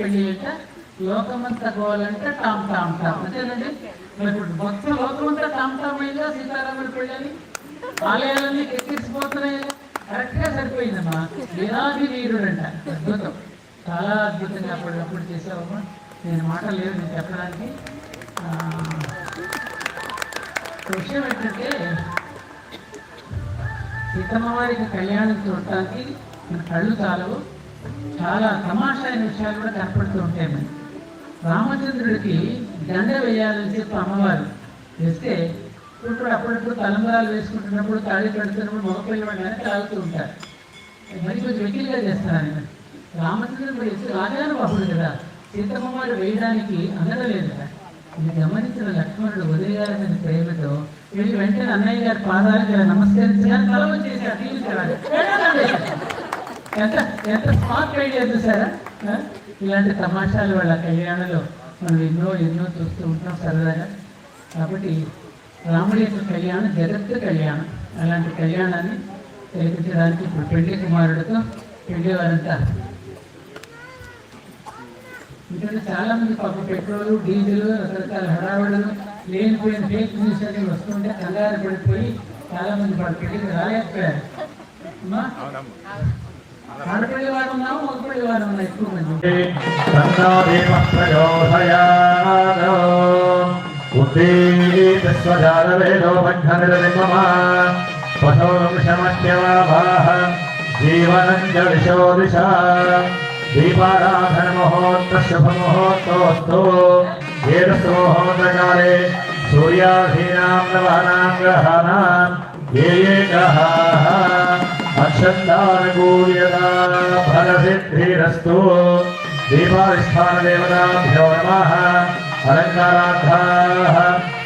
పెళ్లి అంట, లోకమంతా గోలంటే టామ్ టామ్ టామ్ అంతేనండి. ఇప్పుడు మొత్తం లోకమంతా టామ్ టామ్ అయిందా సీతారాముల పెళ్ళని? ఆలయాలన్నీ ఎక్కిరిసిపోతున్నాయి. కరెక్ట్గా సరిపోయిందమ్మా. వీరాది వీరుడంట, అద్భుతం, చాలా అద్భుతంగా అప్పుడు చేసావమ్మా. నేను మాట లేదు నేను చెప్పడానికి. విషయం ఏంటంటే సీతమ్మ వారికి కళ్యాణం చూడటానికి మన కళ్ళు చాలవు, చాలా తమాషా అయిన విషయాలు కూడా కనపడుతూ ఉంటాయి. మరి రామచంద్రుడికి దండ వేయాలని చెప్పి అమ్మవారు వేస్తే ఇప్పుడు అప్పుడప్పుడు తలంబరాలు వేసుకుంటున్నప్పుడు తాళి పెడుతున్నప్పుడు మగపిల్లవాడు వెనక తాగుతూ ఉంటారు. మరి కొంచెం వెకిలిగా చేస్తారు ఆయన. రామచంద్రుడు రాజాను బాబుడు కదా, సీతమ్మ వారు వేయడానికి అందడలేదు కదా. ఇది గమనించిన లక్ష్మణుడు వదిలిగారని ప్రేమతో వెళ్ళి వెంటనే అన్నయ్య గారి పాదాలకు నమస్కరించడానికి తలవ చేశారు. దీవించారు. ఎంత ఎంత స్మార్ట్ ఐడియా చూసారా? ఇలాంటి తమాషాలు వాళ్ళ కళ్యాణంలో మనం ఎన్నో చూస్తూ ఉంటాం సరదాగా. కాబట్టి రాముడి యొక్క కళ్యాణం జగత్తు కళ్యాణం. అలాంటి కళ్యాణాన్ని తెలిపించడానికి ఇప్పుడు పెళ్లి కుమారుడితో పెళ్లి వారంతా, ఎందుకంటే చాలా మంది పాప పెట్రోలు డీజిల్ రకరకాల హడావుడులు లేనిపోయిన ఫేక్ న్యూస్ అని వస్తుంటే కంగారు పడిపోయి చాలా మంది వాళ్ళ పెళ్లికి రాలేకపోయారు. ఆడపల్లి వారు ఉన్నాము, మగపల్లి వారు ఉన్నా ఎక్కువ మంది. దీపారాధన ముహూర్త శుభ ముహూర్తోస్తు ఏదస్తోహోత్రకాలే సూర్యాధీనాం నవానాం గ్రహాణాం ఏ గ్రహాః అక్షంతానుకూల్యతా ఫలసిద్ధిరస్తు. దీపాధిష్టాన దేవతాభ్యో నమః. అలంకారార్థాః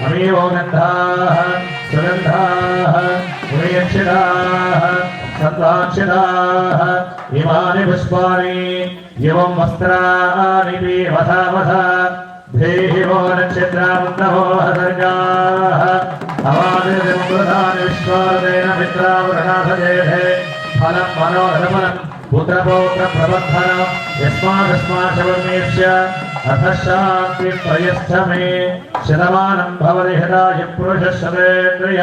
అమీవో గంధాః సుగంధాః పుణ్యక్షితాః సత్వాక్షితాః ఇమాని పుష్పాని ఇవం వస్త్రాని వధ దేహివో నక్షత్రామున్నవో హసర్గాః అవాదిమృతాని విశ్వాదేన మిత్రావృణాథజేధే ఫలం మనోరమనం పుత్రపౌత్ర ప్రబంధనం యస్మాదస్మాశవర్ణేష్య అథ శాంతి ప్రయస్థమే శతమానం భవతి హృదాయ పురుష శతేంద్రియ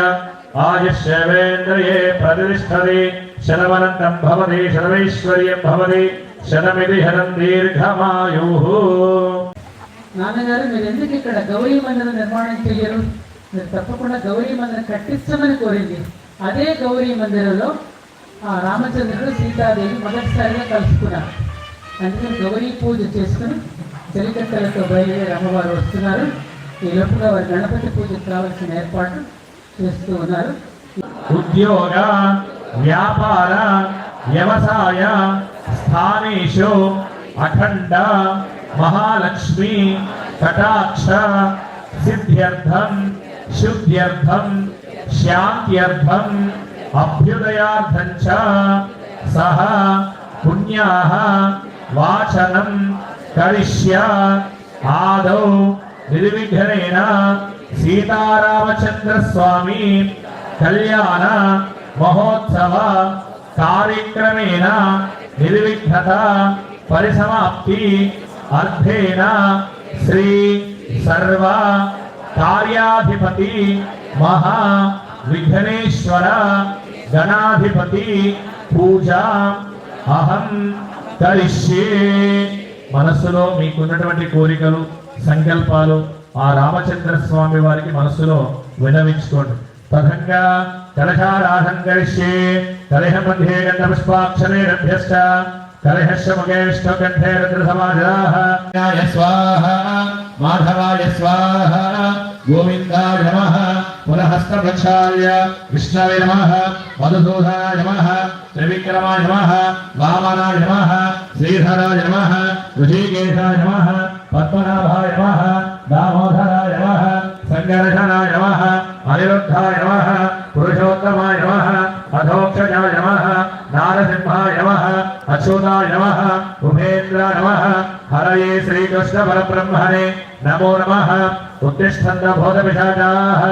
ఆయుష్యేవేంద్రియే ప్రతిష్టతి శతమనంతం భవతి శతమైశ్వర్యం భవతి శతమిది హరం దీర్ఘమాయుః. నాన్నగారు మీరు ఎందుకు ఇక్కడ గౌరీ మందిరం నిర్మాణం చేయరు? మీరు తప్పకుండా గౌరీ మందిరం కట్టించమని కోరింది. అదే గౌరీ మందిరంలో రామచంద్రుడు సీతాదేవి మొదటిసారిగా కలుసుకున్నారు. అందుకని గౌరీ పూజ చేసుకుని చెలికట్టెలతో బయలుదేరి అమ్మవారు వస్తున్నారు. ఈ లోపుగా వారి గణపతి పూజకు కావాల్సిన ఏర్పాటు చేస్తూ ఉన్నారు. ఉద్యోగ వ్యాపార వ్యవసాయ స్థానేషు అఖండ మహాలక్ష్మి కటాక్ష సిద్ధ్యర్థం శుద్ధ్యర్థం శాంత్యర్థం అభ్యుదయార్థం చ సహ పుణ్యాః వాచనం కరిష్య ఆదౌ నిర్విఘ్నేన సీతారామచంద్ర స్వామి కళ్యాణ మహోత్సవ కార్యక్రమేణ నిర్విఘ్నత పరిసమాప్తి అర్థేన శ్రీ సర్వ కార్యాధిపతి మహా విఘ్నేశ్వర గణాధిపతి పూజ అహం కరిష్యే. మనస్సులో మీకున్నటువంటి కోరికలు సంకల్పాలు ఆ రామచంద్ర స్వామి వారికి మనస్సులో వినవించుకోండి. తథంగా కలశారాధన కరిష్యే. కలహ మధ్యే గంధ పుష్పాక్షరేభ్యశ్చ కలహస్య ముఖేష్ట కంఠే రుద్ర సమాజాః. స్వాహ మాధవాయ స్వాహ గోవిందాయ నమః. పునఃస్థ ప్రక్షాళ్య విష్ణవే నమః. మధుసూదనాయ నమః. త్రివిక్రమాయ నమః. వామనాయ నమః. శ్రీధరాయ నమః. ఋషికేశాయ నమః. పద్మనాభాయ నమః. దామోదరాయ నమః. సంగర్షణాయ నమః. అనిరుద్ధాయ నమః. పురుషోత్తమాయ నమః. అధోక్షజాయ నమః. నారసింహాయ నమః. అచ్యుతాయ నమః. ఉపేంద్రాయ నమః. హరయే శ్రీకృష్ణ పరబ్రహ్మణే नमो नमः उत्तिष्ठन्त भूतपिशाचाः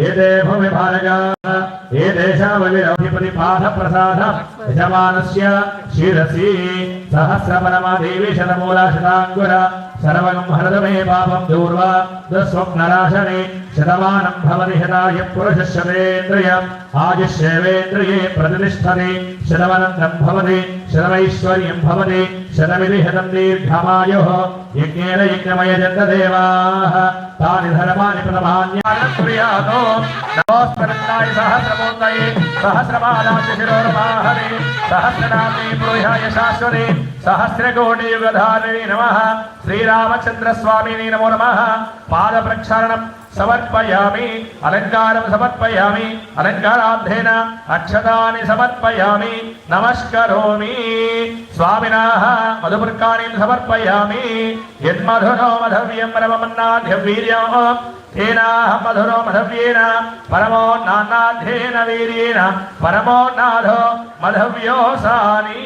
एते भूमिभारकाः ये देशावविरौधिपतिपादप्रसाद यजमानस्य शिरसि सहस्रपरमादेवी शतमूला शताङ्कुर सर्वं हरद मे पापं दूर्वा दुःस्वप्ननाशने शतमानं भवति शताय पुरुषः शतेन्द्रिय आयुष्येवेन्द्रिये प्रतिष्ठते शतमनन्दं भवति शतमैश्वर्यं भवति शतमिति शतं दीर्घमायुः यज्ञेन यज्ञमयजन्तदेवाः तानि धर्माणि प्रथमान्यानप्रियातो नमोऽस्तरन्नाय सहस्रमूर्तये सहस्रपादास्य शिरोर्माहरे सहस्रनाम्ने पुरुषाय शाश्वते सहस्रकोटियुगधारिणे नमः श्रीरामचन्द्रस्वामिने नमो नमः पादप्रक्षालनं समर्पयामि अलंकारं समर्पयामि अलंकारार्थेन अक्षतानि समर्पयामि नमस्करोमि स्वामिनः मधुपर्काणि समर्पयामि यन्मधुरो मधव्यं परमन्नाद्यवीर्यं तेनाहं मधुरो मधव्येन परमो नान्नाद्येन वीर्येण परमो नाधो मधव्योऽसानि।